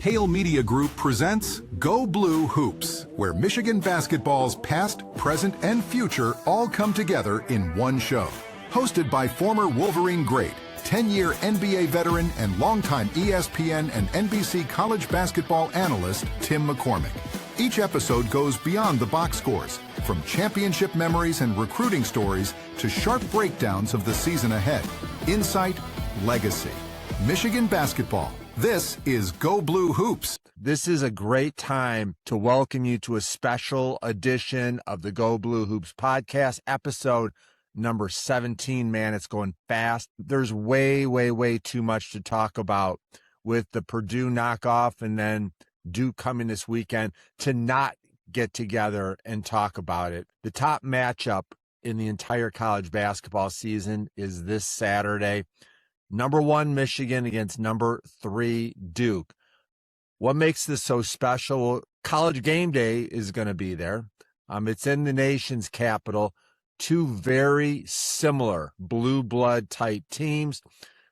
Hale Media Group presents Go Blue Hoops, where Michigan basketball's past, present, and future all come together in one show. Hosted by former Wolverine great, 10-year NBA veteran, and longtime ESPN and NBC college basketball analyst Tim McCormick. Each episode goes beyond the box scores, from championship memories and recruiting stories to sharp breakdowns of the season ahead. Insight, legacy. Michigan basketball. This is Go Blue Hoops. This is a great time to welcome you to a special edition of the Go Blue Hoops podcast, episode number 17. Man, it's going fast. There's way too much to talk about with the Purdue knockoff and then Duke coming this weekend to not get together and talk about it. The top matchup in the entire college basketball season is this Saturday. Number 1 Michigan against number 3 Duke. What makes this so special? College game day is going to be there. It's in the nation's capital. Two very similar blue blood type teams.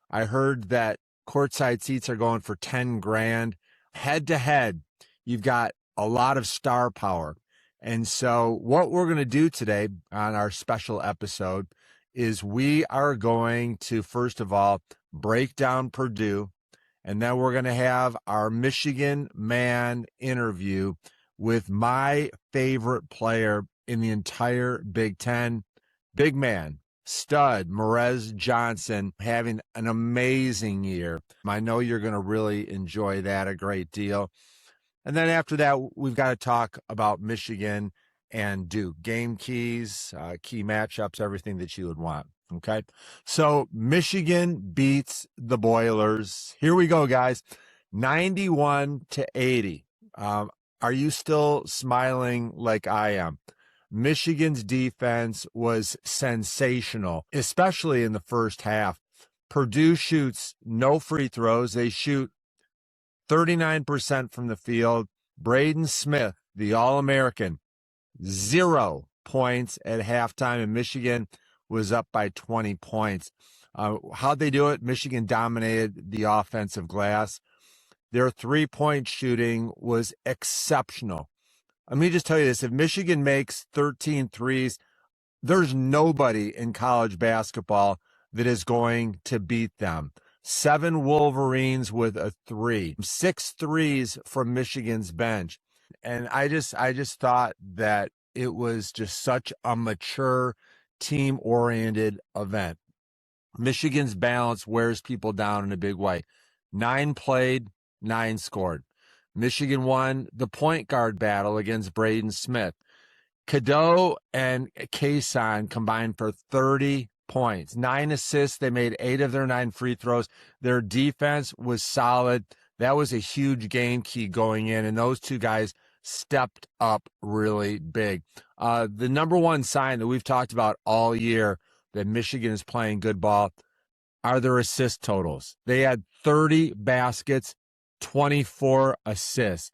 I heard that courtside seats are going for $10,000. Head to head, you've got a lot of star power. And so what we're going to do today on our special episode is we are going to, first of all, break down Purdue, and then we're going to have our Michigan man interview with my favorite player in the entire Big Ten, big man, stud, Morez Johnson, having an amazing year. I know you're going to really enjoy that a great deal. And then after that, we've got to talk about Michigan and Duke, game keys, key matchups, everything that you would want. Okay. So Michigan beats the Boilers. Here we go, guys. 91-80. Are you still smiling like I am? Michigan's defense was sensational, especially in the first half. Purdue shoots no free throws. They shoot 39% from the field. Braden Smith, the All-American, 0 points at halftime, and Michigan was up by 20 points. How'd they do it? Michigan dominated the offensive glass. Their three-point shooting was exceptional. Let me just tell you this. If Michigan makes 13 threes, there's nobody in college basketball that is going to beat them. 7 Wolverines with a 3. 6 threes from Michigan's bench. And I just thought that it was just such a mature, team-oriented event. Michigan's balance wears people down in a big way. 9 played, 9 scored. Michigan won the point guard battle against Braden Smith. Cadeau and Cason combined for 30 points, 9 assists. They made 8 of their 9 free throws. Their defense was solid. That was a huge game key going in, and those two guys stepped up really big. The number one sign that we've talked about all year that Michigan is playing good ball are their assist totals. They had 30 baskets, 24 assists.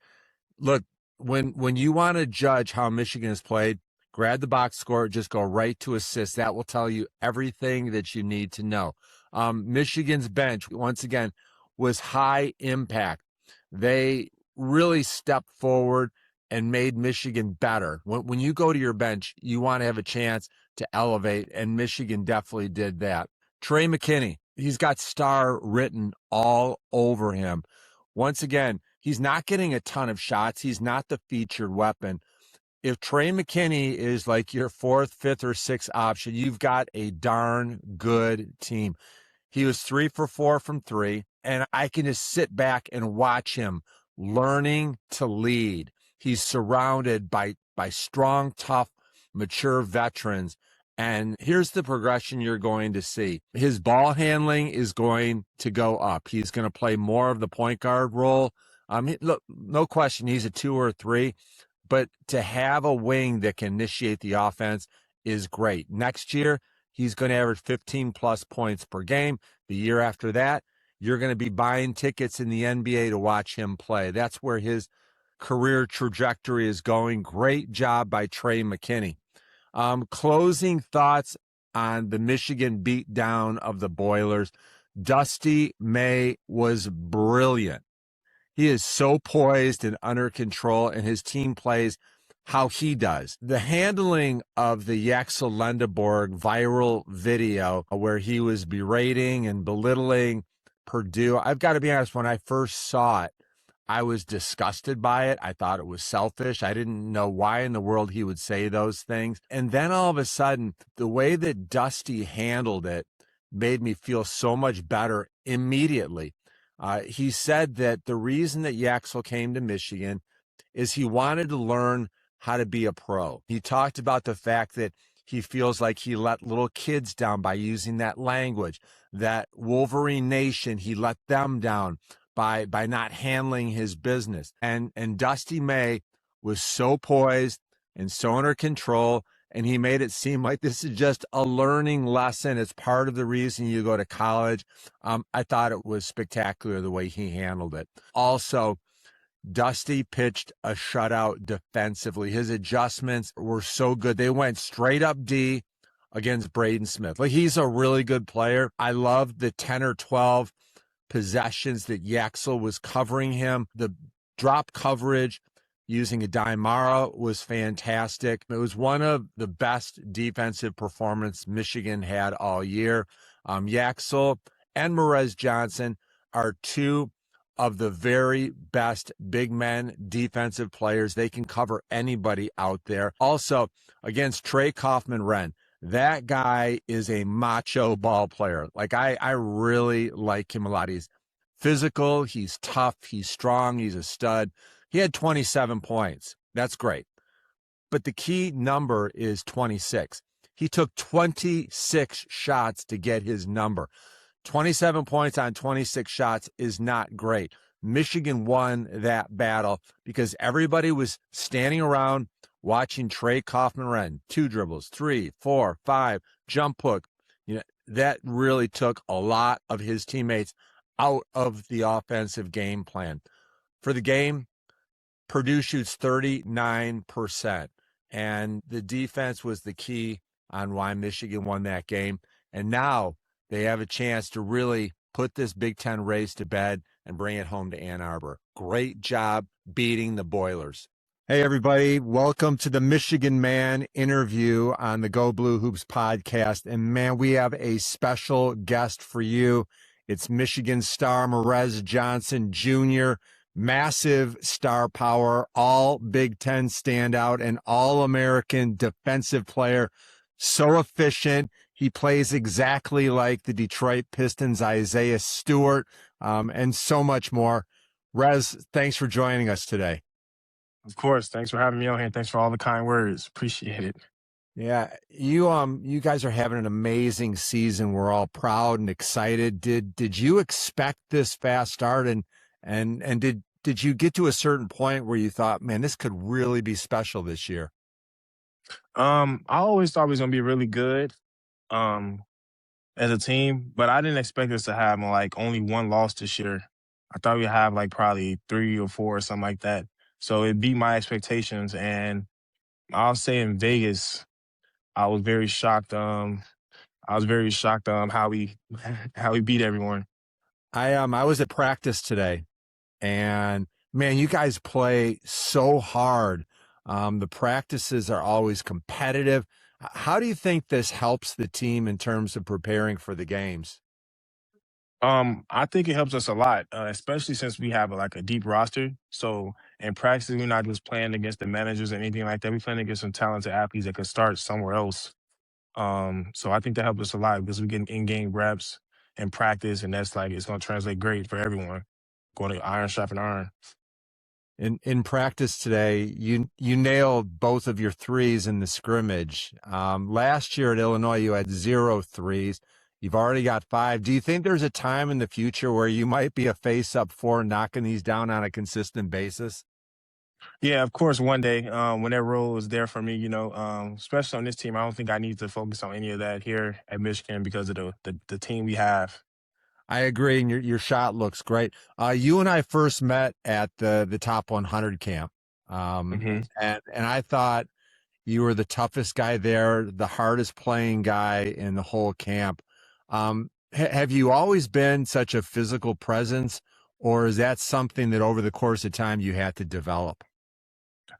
Look, when you want to judge how Michigan has played, grab the box score, just go right to assists. That will tell you everything that you need to know. Michigan's bench, once again, was high impact. They really stepped forward and made Michigan better. When you go to your bench, you want to have a chance to elevate, and Michigan definitely did that. Trey McKenney, he's got star written all over him. Once again, he's not getting a ton of shots. He's not the featured weapon. If Trey McKenney is like your 4th, 5th, or 6th option, you've got a darn good team. He was 3 for 4 from 3, and I can just sit back and watch him learning to lead. He's surrounded by strong, tough, mature veterans. And here's the progression you're going to see. His ball handling is going to go up. He's going to play more of the point guard role. Look, no question, he's a 2 or a 3. But to have a wing that can initiate the offense is great. Next year, he's going to average 15-plus points per game. The year after that, you're going to be buying tickets in the NBA to watch him play. That's where his career trajectory is going. Great job by Trey McKenney. Closing thoughts on the Michigan beatdown of the Boilers. Dusty May was brilliant. He is so poised and under control, and his team plays how he does. The handling of the Yaxel Lendeborg viral video where he was berating and belittling Purdue, I've got to be honest, when I first saw it, I was disgusted by it. I thought it was selfish. I didn't know why in the world he would say those things. And then all of a sudden, the way that Dusty handled it made me feel so much better immediately. He said that the reason that Yaxel came to Michigan is he wanted to learn how to be a pro. He talked about the fact that he feels like he let little kids down by using that language, that Wolverine Nation, he let them down by not handling his business. And Dusty May was so poised and so under control, and he made it seem like this is just a learning lesson. It's part of the reason you go to college. I thought it was spectacular the way he handled it. Also, Dusty pitched a shutout defensively. His adjustments were so good. They went straight up D against Braden Smith. Like, he's a really good player. I loved the 10 or 12 possessions that Yaxel was covering him. The drop coverage using Aday Mara was fantastic. It was one of the best defensive performances Michigan had all year. Yaxel and Morez Johnson are two of the very best big men defensive players. They can cover anybody out there. Also, against Trey Kaufman-Renn, that guy is a macho ball player. Like, I really like him a lot. He's physical, he's tough, he's strong, he's a stud. He had 27 points. That's great. But the key number is 26. He took 26 shots to get his number. 27 points on 26 shots is not great. Michigan won that battle because everybody was standing around watching Trey Kaufman-Renn. 2 dribbles, 3, 4, 5, jump hook. That really took a lot of his teammates out of the offensive game plan. For the game, Purdue shoots 39%, and the defense was the key on why Michigan won that game. And now they have a chance to really put this Big Ten race to bed and bring it home to Ann Arbor. Great job beating the Boilers. Hey, everybody. Welcome to the Michigan Man interview on the Go Blue Hoops podcast. And, man, we have a special guest for you. It's Michigan star Morez Johnson Jr., massive star power, all Big Ten standout, and all-American defensive player. So efficient. He plays exactly like the Detroit Pistons' Isaiah Stewart, and so much more. Rez, thanks for joining us today. Of course. Thanks for having me on here. Thanks for all the kind words. Appreciate it. Yeah, you guys are having an amazing season. We're all proud and excited. Did you expect this fast start, and did you get to a certain point where you thought, man, this could really be special this year? I always thought we was gonna be really good as a team, but I didn't expect us to have like only one loss this year. I thought we'd have like probably 3 or 4 or something like that. So it beat my expectations, and I'll say in Vegas, I was very shocked. How we how we beat everyone. I was at practice today, and man, you guys play so hard. The practices are always competitive. How do you think this helps the team in terms of preparing for the games? I think it helps us a lot, especially since we have like a deep roster. So in practice, we're not just playing against the managers or anything like that. We're playing against some talented athletes that could start somewhere else. So I think that helped us a lot because we get in-game reps and practice, and that's like it's going to translate great for everyone. Going to iron sharpen iron. In practice today, you nailed both of your threes in the scrimmage. Last year at Illinois, you had 0 threes. You've already got 5. Do you think there's a time in the future where you might be a face-up 4 knocking these down on a consistent basis? Yeah, of course, one day when that role is there for me, especially on this team, I don't think I need to focus on any of that here at Michigan because of the team we have. I agree, and your shot looks great. You and I first met at the Top 100 camp, and I thought you were the toughest guy there, the hardest playing guy in the whole camp. Have you always been such a physical presence, or is that something that over the course of time you had to develop?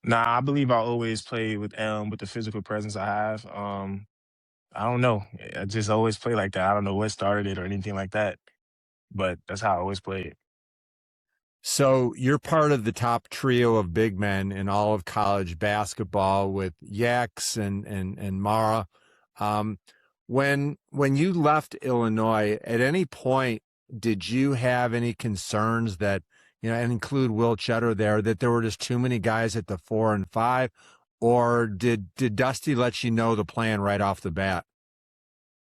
Nah, I believe I always play with the physical presence I have. I don't know. I just always play like that. I don't know what started it or anything like that, but that's how I always played. So you're part of the top trio of big men in all of college basketball with Yax and Mara. Um, when you left Illinois, at any point did you have any concerns that, and include Will Cheddar there, that there were just too many guys at the 4 and 5, or did Dusty let you know the plan right off the bat?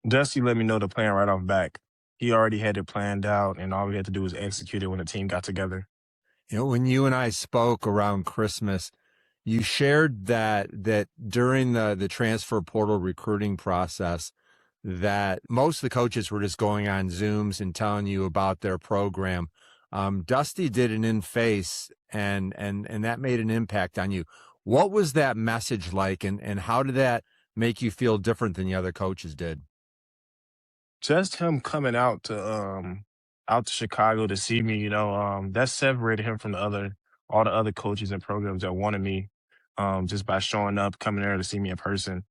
Dusty let me know the plan right off back. He already had it planned out, and all we had to do was execute it when the team got together. When you and I spoke around Christmas, you shared that during the transfer portal recruiting process, that most of the coaches were just going on Zooms and telling you about their program. Dusty did an in-face, and that made an impact on you. What was that message like, and how did that make you feel different than the other coaches did? Just him coming out to Chicago to see me, that separated him from all the other coaches and programs that wanted me, just by showing up, coming there to see me in person.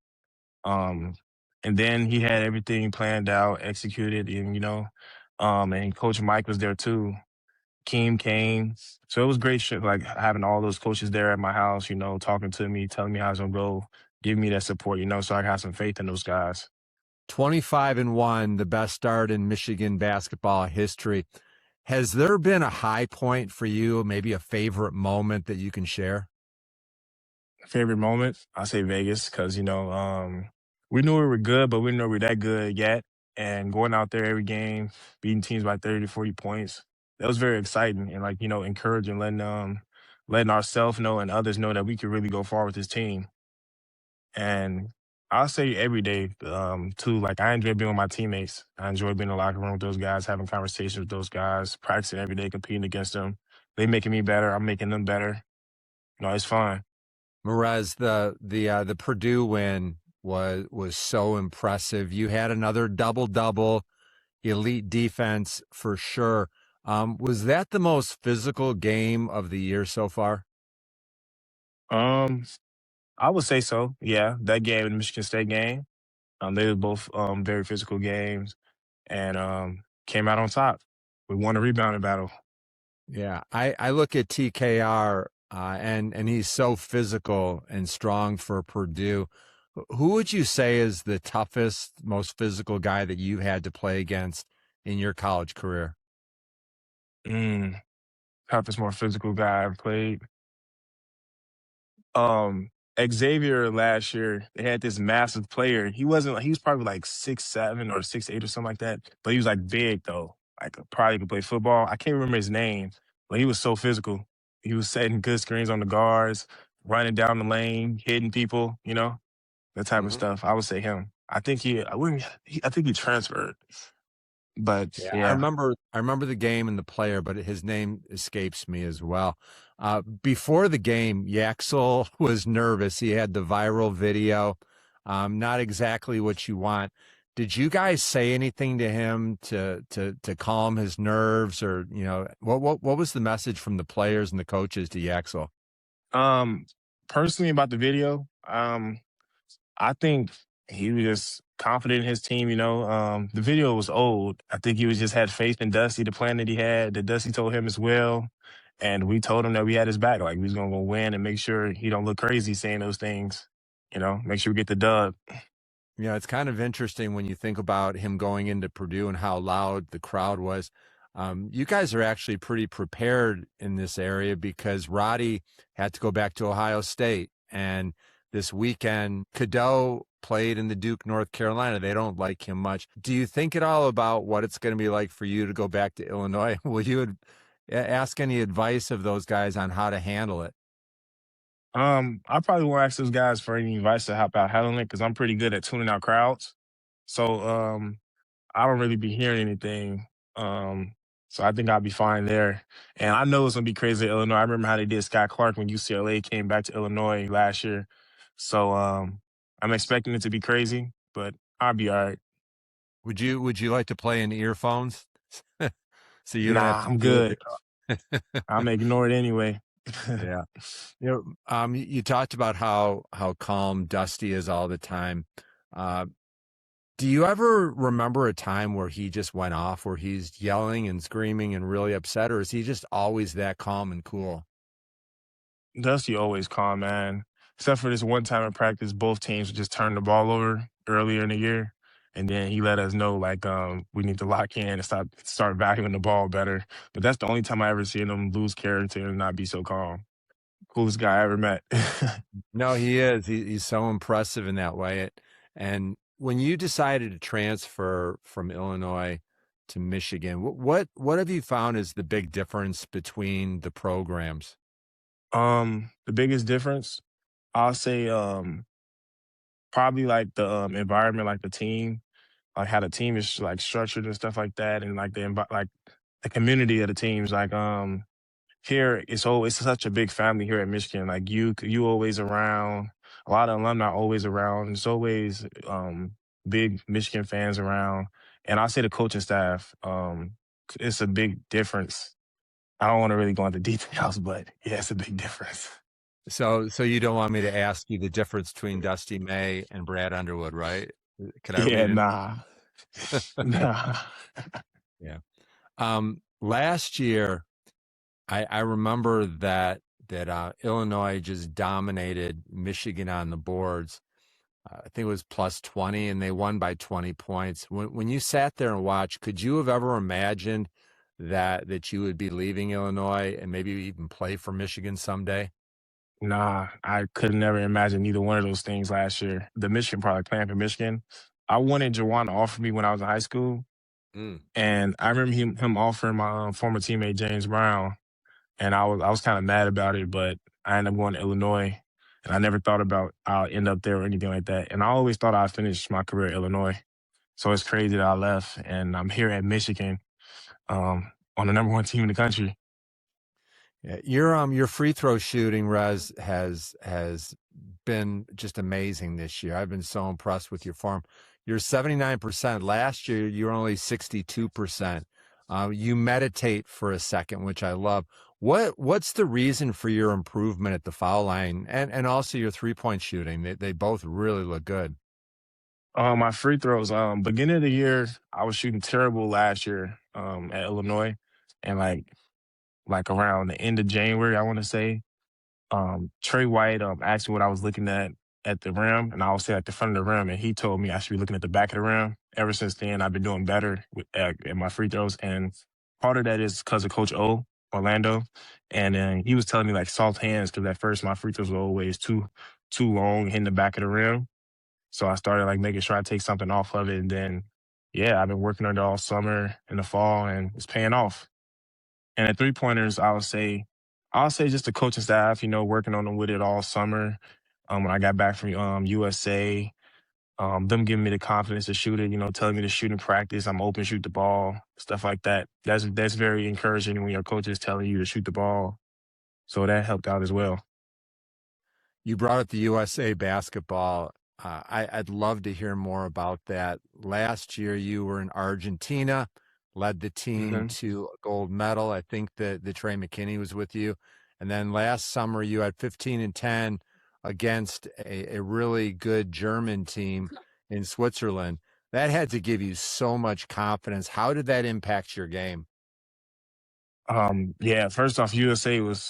Um, and then he had everything planned out, executed, and Coach Mike was there too. Keem came. So it was great shit, like having all those coaches there at my house, talking to me, telling me how it's gonna go, giving me that support, so I can have some faith in those guys. 25-1, the best start in Michigan basketball history. Has there been a high point for you, maybe a favorite moment that you can share? Favorite moment, I say Vegas, because we knew we were good, but we didn't know we were that good yet. And going out there every game, beating teams by 30, 40 points, that was very exciting and encouraging, letting ourselves know and others know that we could really go far with this team. And I'll say every day, too. Like, I enjoy being with my teammates. I enjoy being in the locker room with those guys, having conversations with those guys, practicing every day, competing against them. They making me better. I'm making them better. It's fun. Morez, the Purdue win was so impressive. You had another double-double, elite defense for sure. Was that the most physical game of the year so far? Um, I would say so. Yeah, that game, the Michigan State game, they were both very physical games, and came out on top. We won a rebounding battle. Yeah, I look at TKR, and he's so physical and strong for Purdue. Who would you say is the toughest, most physical guy that you had to play against in your college career? Mm, toughest, more physical guy I've played. um Xavier last year, they had this massive player. He was probably like 6'7" or 6'8" or something like that. But he was like big though. Like probably could play football. I can't remember his name, but he was so physical. He was setting good screens on the guards, running down the lane, hitting people, that type of stuff. I would say him. I think he transferred. But Yeah, I yeah. remember the game and the player, but his name escapes me as well. Before the game, Yaxel was nervous. He had the viral video, not exactly what you want. Did you guys say anything to him to calm his nerves, or what was the message from the players and the coaches to Yaxel? Um Personally about the video, I think he was just confident in his team. The video was old. I think he was just had faith in Dusty, the plan that he had, that Dusty told him as well. And we told him that we had his back. Like, we was going to go win and make sure he don't look crazy saying those things. Make sure we get the dub. Yeah, it's kind of interesting when you think about him going into Purdue and how loud the crowd was. You guys are actually pretty prepared in this area because Roddy had to go back to Ohio State. And this weekend, Cadeau played in the Duke, North Carolina. They don't like him much. Do you think at all about what it's going to be like for you to go back to Illinois? Will you ask any advice of those guys on how to handle it? I probably won't ask those guys for any advice to help out handling it, because I'm pretty good at tuning out crowds. So I don't really be hearing anything. Um, so I think I'll be fine there. And I know it's gonna be crazy at Illinois. I remember how they did Scott Clark when UCLA came back to Illinois last year. So I'm expecting it to be crazy, but I'll be all right. Would you like to play in earphones so you don't have Nah, to I'm deal with it? good. I'm gonna ignore it anyway. Yeah. You talked about how calm Dusty is all the time. Uh, do you ever remember a time where he just went off, where he's yelling and screaming and really upset, or is he just always that calm and cool? Dusty always calm, man. Except for this one time in practice, both teams just turned the ball over earlier in the year, and then he let us know like we need to lock in and start vacuuming the ball better. But that's the only time I ever seen him lose character and not be so calm. Coolest guy I ever met. No, he is. He's so impressive in that way. And when you decided to transfer from Illinois to Michigan, what have you found is the big difference between the programs? The biggest difference, I'll say, probably like the environment, like the team, like how the team is like structured and stuff like that, and like like the community of the teams. Like here, it's such a big family here at Michigan. Like you always around. A lot of alumni always around. There's always big Michigan fans around, and I say the coaching staff. It's a big difference. I don't want to really go into details, but yeah, it's a big difference. So you don't want me to ask you the difference between Dusty May and Brad Underwood, right? Could I Yeah, read it? nah, nah. Yeah. Last year, I remember that Illinois just dominated Michigan on the boards. I think it was plus 20, and they won by 20 points. When you sat there and watched, could you have ever imagined that you would be leaving Illinois and maybe even play for Michigan someday? Nah, I could never imagine either one of those things last year. The Michigan product, playing for Michigan. I wanted Jawan to offer me when I was in high school, Mm. and I remember him offering my former teammate James Brown, and I was kind of mad about it, but I ended up going to Illinois, and I never thought about I'll end up there or anything like that. And I always thought I'd finish my career at Illinois, so it's crazy that I left, and I'm here at Michigan, on the number one team in the country. Yeah, your free throw shooting, Rez, has been just amazing this year. I've been so impressed with your form. You're 79%. Last year, you were only 62%. You meditate for a second, which I love. What's the reason for your improvement at the foul line and also your 3-point shooting? They both really look good. My free throws. Beginning of the year, I was shooting terrible last year. At Illinois, and like around the end of January, I want to say. Trey White asked me what I was looking at the rim, and I was saying at the front of the rim, and he told me I should be looking at the back of the rim. Ever since then, I've been doing better at my free throws, and part of that is because of Coach O, Orlando, and then he was telling me like soft hands because at first my free throws were always too long hitting the back of the rim. So I started like making sure I take something off of it, and then yeah, I've been working on it all summer in the fall, and it's paying off. And at 3-pointers, I'll say just the coaching staff, working on them with it all summer. When I got back from USA, them giving me the confidence to shoot it, telling me to shoot in practice, I'm open, shoot the ball, stuff like that. That's very encouraging when your coach is telling you to shoot the ball. So that helped out as well. You brought up the USA basketball. I'd love to hear more about that. Last year, you were in Argentina, led the team hmm to a gold medal. I think that the Trey McKenney was with you. And then last summer, you had 15 and 10 against a really good German team in Switzerland. That had to give you so much confidence. How did that impact your game? Yeah, first off, USA was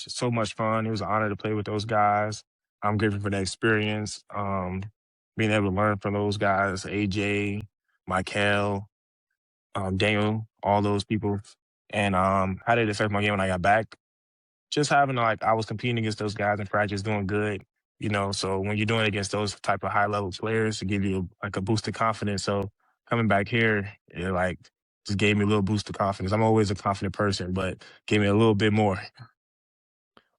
so much fun. It was an honor to play with those guys. I'm grateful for that experience. Being able to learn from those guys, AJ, Michael, Daniel, all those people. And how did it affect my game when I got back? Just having like I was competing against those guys in practice, doing good. So when you're doing it against those type of high level players, to give you like a boost of confidence. So coming back here, it like just gave me a little boost of confidence. I'm always a confident person, but gave me a little bit more.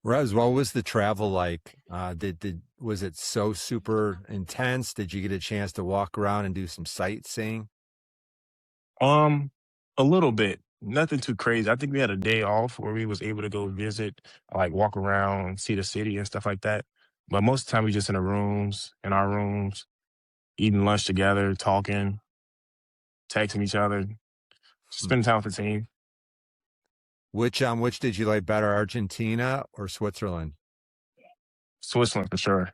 Rez, what was the travel like? Was it so super intense? Did you get a chance to walk around and do some sightseeing? Um, a little bit, nothing too crazy. I think we had a day off where we was able to go visit, like walk around, see the city and stuff like that. But most of the time we just in our rooms, eating lunch together, talking, texting each other, spending time with the team. Which did you like better, Argentina or Switzerland? Switzerland for sure.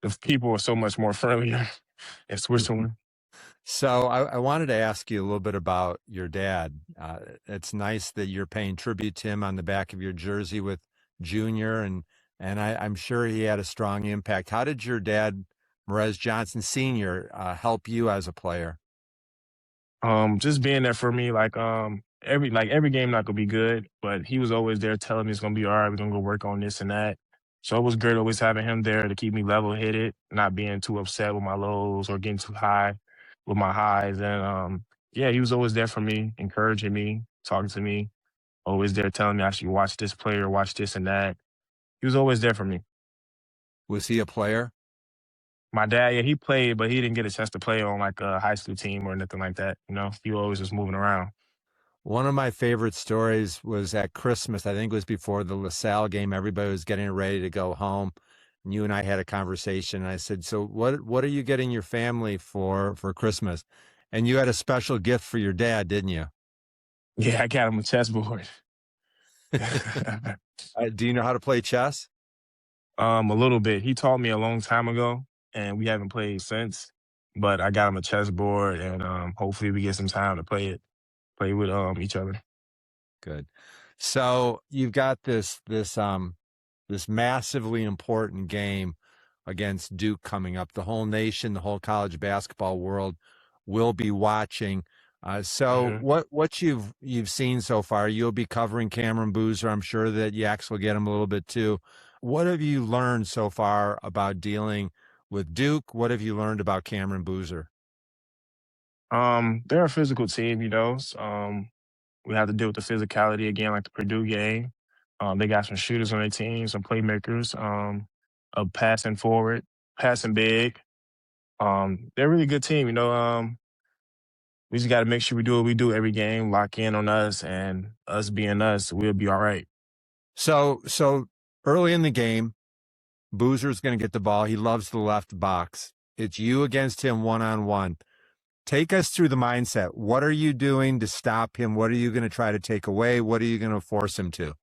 The people are so much more friendlier in Switzerland. So I wanted to ask you a little bit about your dad. It's nice that you're paying tribute to him on the back of your jersey with Junior, and I'm sure he had a strong impact. How did your dad, Morez Johnson Sr., help you as a player? Just being there for me, every game not gonna be good, but he was always there telling me it's gonna be all right. We're gonna go work on this and that. So it was great always having him there to keep me level headed, not being too upset with my lows or getting too high with my highs. And yeah, he was always there for me, encouraging me, talking to me, always there telling me I should watch this player, watch this and that. He was always there for me. Was he a player? My dad, yeah, he played, but he didn't get a chance to play on like a high school team or nothing like that. You know, he always was moving around. One of my favorite stories was at Christmas. I think it was before the LaSalle game. Everybody was getting ready to go home. And you and I had a conversation. And I said, "So what are you getting your family for Christmas?" And you had a special gift for your dad, didn't you? Yeah, I got him a chessboard. Do you know how to play chess? A little bit. He taught me a long time ago, and we haven't played since. But I got him a chessboard, and hopefully we get some time to play with each other. Good. So you've got this massively important game against Duke coming up. The whole nation, the whole college basketball world will be watching. So Mm-hmm. what you've seen so far, you'll be covering Cameron Boozer. I'm sure that Yaxel will get him a little bit too. What have you learned so far about dealing with Duke? What have you learned about Cameron Boozer? They're a physical team, you know. We have to deal with the physicality again, like the Purdue game. They got some shooters on their team, some playmakers, of passing forward, passing big. They're a really good team, you know. We just got to make sure we do what we do every game, lock in on us, and us being us, we'll be all right. So early in the game, Boozer's going to get the ball. He loves the left box. It's you against him one-on-one. Take us through the mindset. What are you doing to stop him? What are you going to try to take away? What are you going to force him to?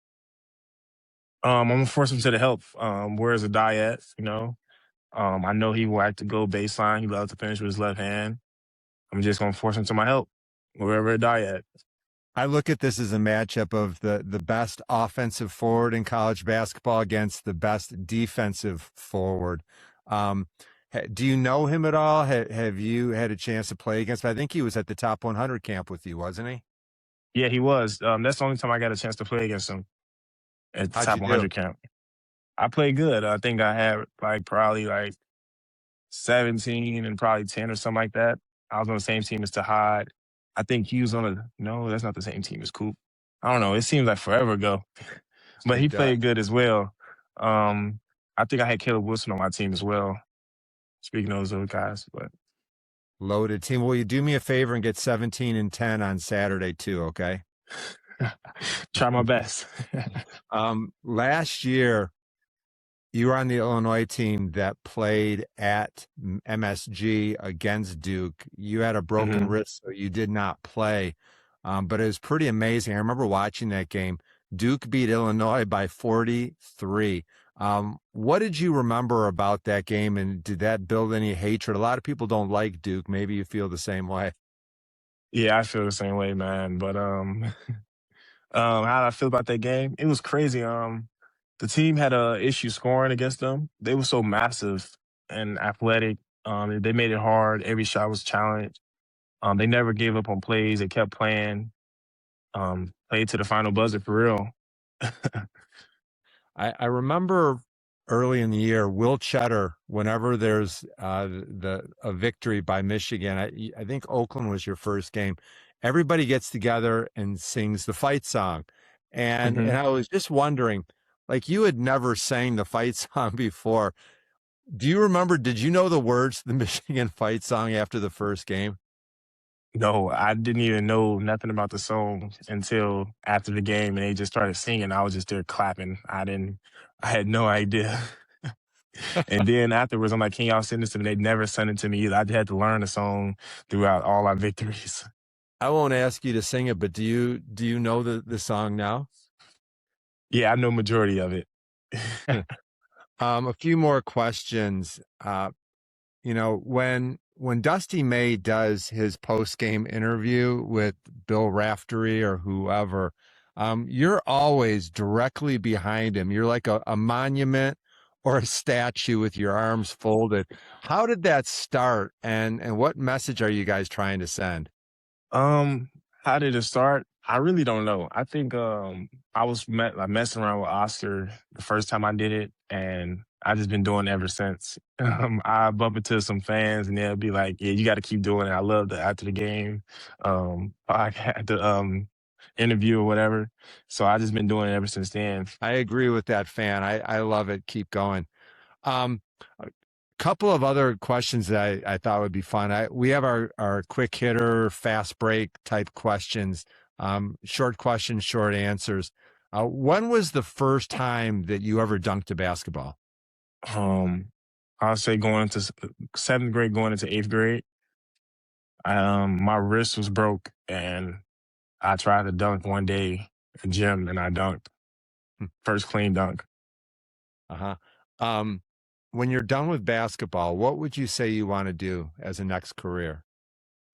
I'm gonna force him to the help. Where's Aday at? You know, I know he will like to go baseline. He loves to finish with his left hand. I'm just gonna force him to my help, wherever Aday at. I look at this as a matchup of the best offensive forward in college basketball against the best defensive forward. Do you know him at all? Have you had a chance to play against him? I think he was at the top 100 camp with you, wasn't he? Yeah, he was. That's the only time I got a chance to play against him at the How'd you top do? 100 camp. I played good. I think I had probably 17 and probably 10 or something like that. I was on the same team as Tahad. I think he was on no, that's not the same team as Coop. I don't know. It seems like forever ago, but he It played good as well. I think I had Caleb Wilson on my team as well. Speaking of those other guys, but loaded team. Will you do me a favor and get 17 and 10 on Saturday too? Okay. try my best. Last year, you were on the Illinois team that played at MSG against Duke. You had a broken wrist, so you did not play. But it was pretty amazing. I remember watching that game. Duke beat Illinois by 43. What did you remember about that game, and did that build any hatred? A lot of people don't like Duke. Maybe you feel the same way. Yeah, I feel the same way, man. But how did I feel about that game? It was crazy. The team had a issue scoring against them. They were so massive and athletic. They made it hard. Every shot was challenged. They never gave up on plays. They kept playing. Played to the final buzzer for real. I remember early in the year, Will Cheddar, whenever there's a victory by Michigan, I think Oakland was your first game, everybody gets together and sings the fight song. And hmm I was just wondering, like, you had never sang the fight song before. Do you remember, did you know the words to the Michigan fight song after the first game? No, I didn't even know nothing about the song until after the game, and they just started singing. I was just there clapping. I had no idea. And then afterwards, I'm like, can y'all send this to me? They never sent it to me either. I had to learn the song throughout all our victories. I won't ask you to sing it, but do you know the song now? Yeah, I know majority of it. A few more questions. When Dusty May does his post-game interview with Bill Raftery or whoever, you're always directly behind him. You're like a monument or a statue with your arms folded. How did that start, and what message are you guys trying to send? Um, how did it start? I really don't know. I think I was messing around with Oscar the first time I did it, and I just been doing it ever since. I bump into some fans, and they'll be like, "Yeah, you got to keep doing it." I love the after the game, I had the interview or whatever. So I just been doing it ever since then. I agree with that fan. I love it. Keep going. Um, a couple of other questions that I thought would be fun. We have our quick hitter, fast break type questions, short questions, short answers. When was the first time that you ever dunked a basketball? I'll say going into seventh grade, going into eighth grade. My wrist was broke, and I tried to dunk one day at the gym, and I dunked. First clean dunk. Uh-huh. When you're done with basketball, what would you say you want to do as a next career?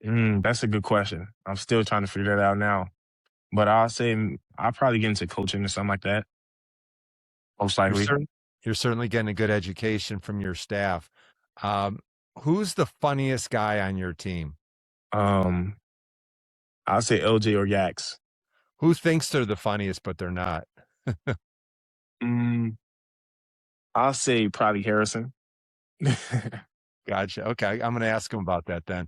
That's a good question. I'm still trying to figure that out now. But I'll say I'll probably get into coaching or something like that. Most You're, likely. cer- you're certainly getting a good education from your staff. Um, who's the funniest guy on your team? Um, I'll say LJ or Yax. Who thinks they're the funniest, but they're not? Mm, I'll say probably Harrison. Gotcha. Okay, I'm going to ask him about that then.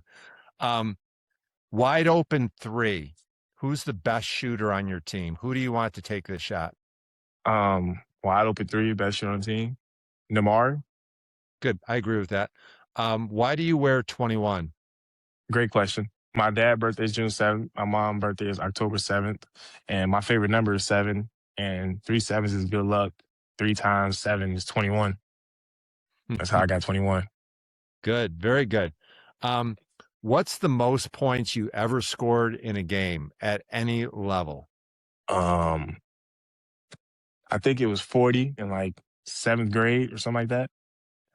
Wide open three. Who's the best shooter on your team? Who do you want to take the shot? Wide open three, best shooter on the team. Namar. Good. I agree with that. Why do you wear 21? Great question. My dad's birthday is June 7th. My mom's birthday is October 7th. And my favorite number is 7. And 3 sevens is good luck. 3 times 7 is 21. That's how I got 21. Good. Very good. What's the most points you ever scored in a game at any level? I think it was 40 in like 7th grade or something like that.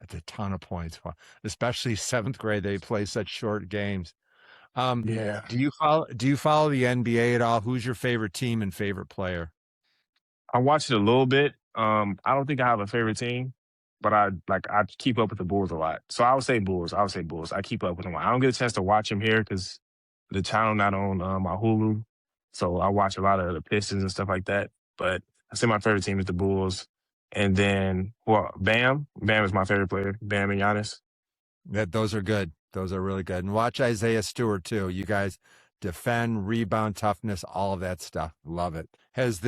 That's a ton of points, especially 7th grade. They play such short games. Yeah. Do you follow the NBA at all? Who's your favorite team and favorite player? I watched it a little bit. I don't think I have a favorite team, but I keep up with the Bulls a lot. So I would say Bulls. I keep up with them. I don't get a chance to watch them here because the channel not on my Hulu. So I watch a lot of the Pistons and stuff like that. But I say my favorite team is the Bulls. And then, well, Bam. Bam is my favorite player. Bam and Giannis. Those are good. Those are really good. And watch Isaiah Stewart too. You guys defend, rebound, toughness, all of that stuff. Love it. Has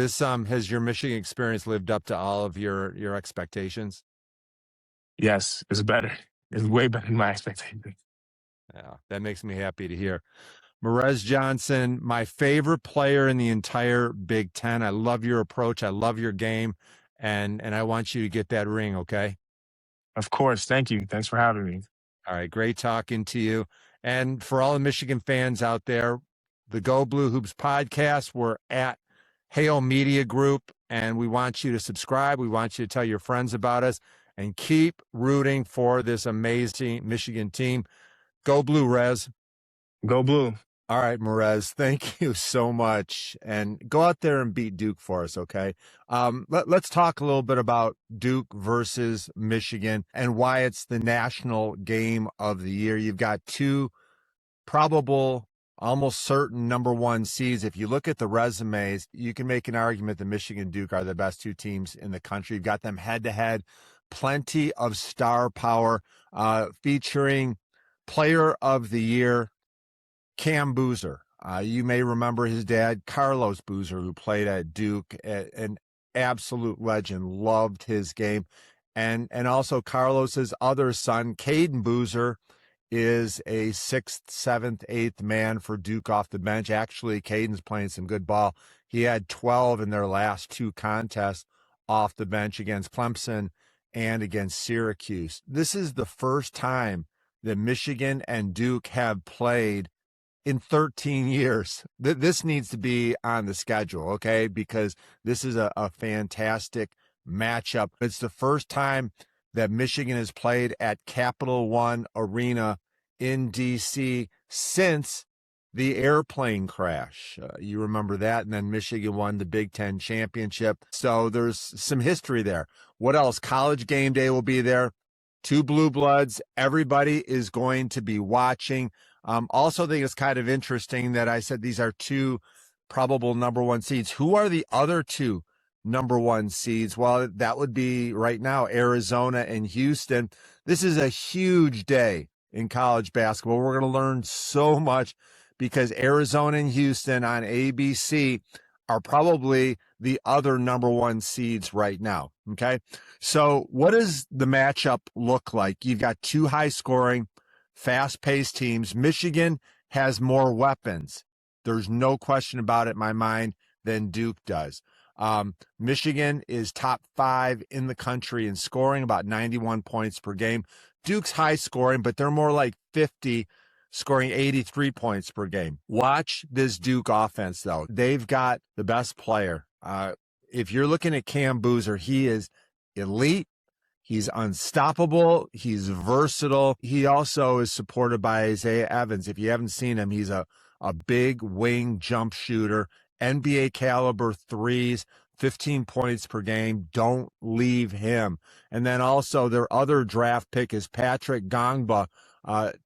your Michigan experience lived up to all of your expectations? Yes, it's better. It's way better than my expectations. Yeah, that makes me happy to hear. Morez Johnson, my favorite player in the entire Big Ten. I love your approach. I love your game. And I want you to get that ring, okay? Of course. Thank you. Thanks for having me. All right, great talking to you. And for all the Michigan fans out there, the Go Blue Hoops podcast, we're at Hale Media Group, and we want you to subscribe. We want you to tell your friends about us and keep rooting for this amazing Michigan team. Go Blue, Rez. Go Blue. All right, Morez, thank you so much. And go out there and beat Duke for us, okay? Let's talk a little bit about Duke versus Michigan and why it's the national game of the year. You've got two probable, almost certain number one seeds. If you look at the resumes, you can make an argument that Michigan and Duke are the best two teams in the country. You've got them head-to-head, plenty of star power, featuring player of the year, Cam Boozer. You may remember his dad, Carlos Boozer, who played at Duke, an absolute legend, loved his game. And also Carlos's other son, Caden Boozer, is a 6th, 7th, 8th man for Duke off the bench. Actually, Caden's playing some good ball. He had 12 in their last two contests off the bench against Clemson and against Syracuse. This is the first time that Michigan and Duke have played in 13 years. This needs to be on the schedule, okay? Because this is a fantastic matchup. It's the first time that Michigan has played at Capital One Arena in D.C. since the airplane crash. You remember that? And then Michigan won the Big Ten championship. So there's some history there. What else? College game day will be there. 2 blue bloods. Everybody is going to be watching. Also think it's kind of interesting that I said these are 2 probable number 1 seeds. Who are the other 2 number 1 seeds? Well, that would be right now Arizona and Houston. This is a huge day in college basketball. We're going to learn so much because Arizona and Houston on ABC are probably the other number 1 seeds right now, okay? So what does the matchup look like? You've got 2 high-scoring, fast-paced teams. Michigan has more weapons. There's no question about it in my mind than Duke does. Michigan is top 5 in the country in scoring, about 91 points per game. Duke's high scoring, but they're more like 50, scoring 83 points per game. Watch this Duke offense, though. They've got the best player. If you're looking at Cam Boozer, he is elite. He's unstoppable. He's versatile. He also is supported by Isaiah Evans. If you haven't seen him, he's a big wing jump shooter, NBA caliber threes, 15 points per game. Don't leave him. And then also their other draft pick is Patrick Ngongba,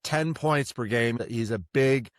10 points per game. He's a big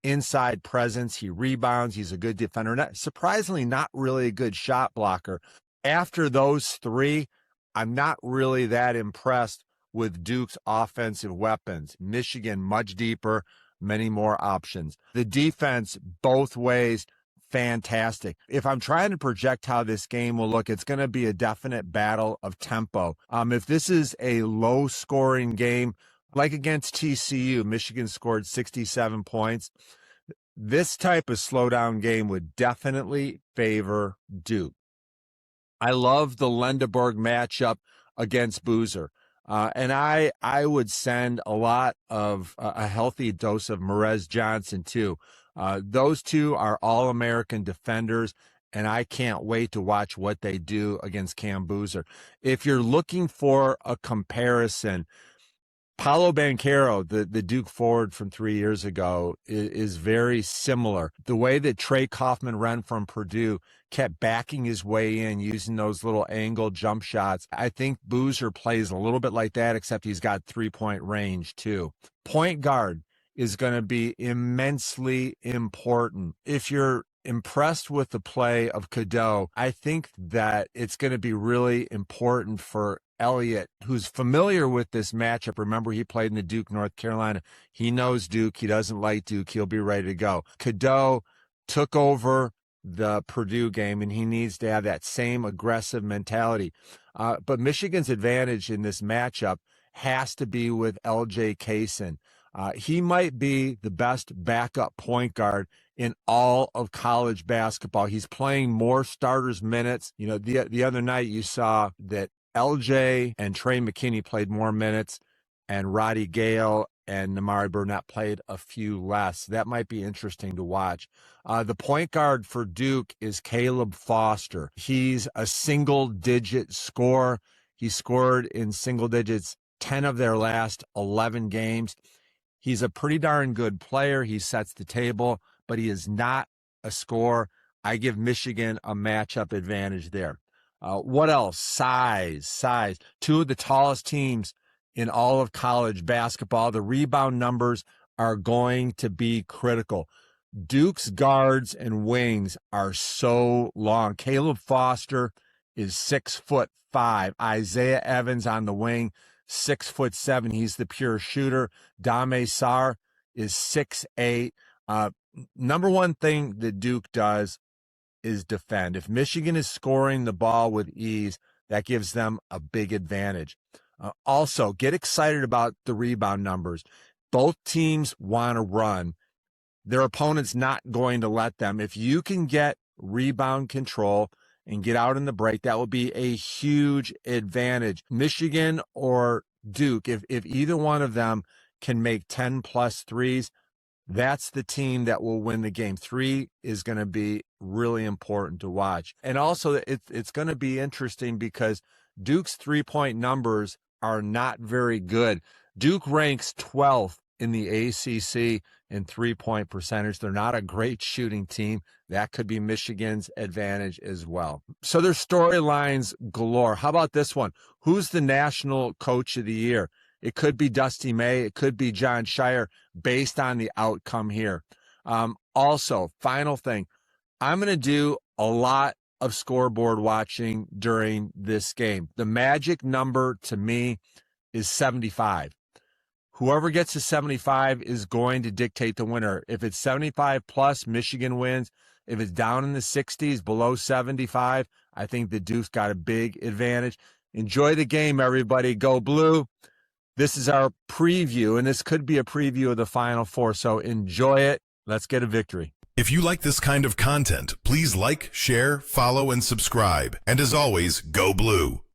inside presence. He rebounds. He's a good defender. Surprisingly, not really a good shot blocker. After those 3, I'm not really that impressed with Duke's offensive weapons. Michigan, much deeper, many more options. The defense, both ways, fantastic. If I'm trying to project how this game will look, it's going to be a definite battle of tempo. If this is a low-scoring game, like against TCU, Michigan scored 67 points. This type of slowdown game would definitely favor Duke. I love the Lendeborg matchup against Boozer. And I would send a lot of a healthy dose of Morez Johnson, too. Those 2 are All-American defenders, and I can't wait to watch what they do against Cam Boozer. If you're looking for a comparison, Paolo Banchero, the Duke forward from 3 years ago, is very similar. The way that Trey Kaufman-Renn from Purdue kept backing his way in using those little angle jump shots, I think Boozer plays a little bit like that, except he's got 3-point range too. Point guard is going to be immensely important. If you're impressed with the play of Cadeau, I think that it's going to be really important for Elliot, who's familiar with this matchup. Remember, he played in the Duke, North Carolina. He knows Duke. He doesn't like Duke. He'll be ready to go. Cadeau took over the Purdue game, and he needs to have that same aggressive mentality. But Michigan's advantage in this matchup has to be with LJ Cason. He might be the best backup point guard in all of college basketball. He's playing more starters minutes. You know, the other night you saw that LJ and Trey McKenney played more minutes, and Roddy Gale and Namari Burnett played a few less. That might be interesting to watch. The point guard for Duke is Caleb Foster. He's a single-digit scorer. He scored in single digits 10 of their last 11 games. He's a pretty darn good player. He sets the table, but he is not a scorer. I give Michigan a matchup advantage there. What else? Size. 2 of the tallest teams in all of college basketball. The rebound numbers are going to be critical. Duke's guards and wings are so long. Caleb Foster is 6'5". Isaiah Evans on the wing, 6'7". He's the pure shooter. Dame Sarr is 6'8". Number one thing that Duke does is defend. If Michigan is scoring the ball with ease, that gives them a big advantage. Also, get excited about the rebound numbers. Both teams want to run. Their opponent's not going to let them. If you can get rebound control and get out in the break, that will be a huge advantage. Michigan or Duke, if either one of them can make 10-plus threes, That's the team that will win the game. 3 is going to be really important to watch. And also, it's going to be interesting because Duke's three-point numbers are not very good. Duke ranks 12th in the ACC in three-point percentage. They're not a great shooting team. That could be Michigan's advantage as well. So there's storylines galore. How about this one? Who's the national coach of the year? It could be Dusty May. It could be John Shire based on the outcome here. Also, final thing, I'm going to do a lot of scoreboard watching during this game. The magic number to me is 75. Whoever gets to 75 is going to dictate the winner. If it's 75 plus, Michigan wins. If it's down in the 60s, below 75, I think the Duke's got a big advantage. Enjoy the game, everybody. Go Blue. This is our preview, and this could be a preview of the Final Four, so enjoy it. Let's get a victory. If you like this kind of content, please like, share, follow, and subscribe. And as always, go Blue.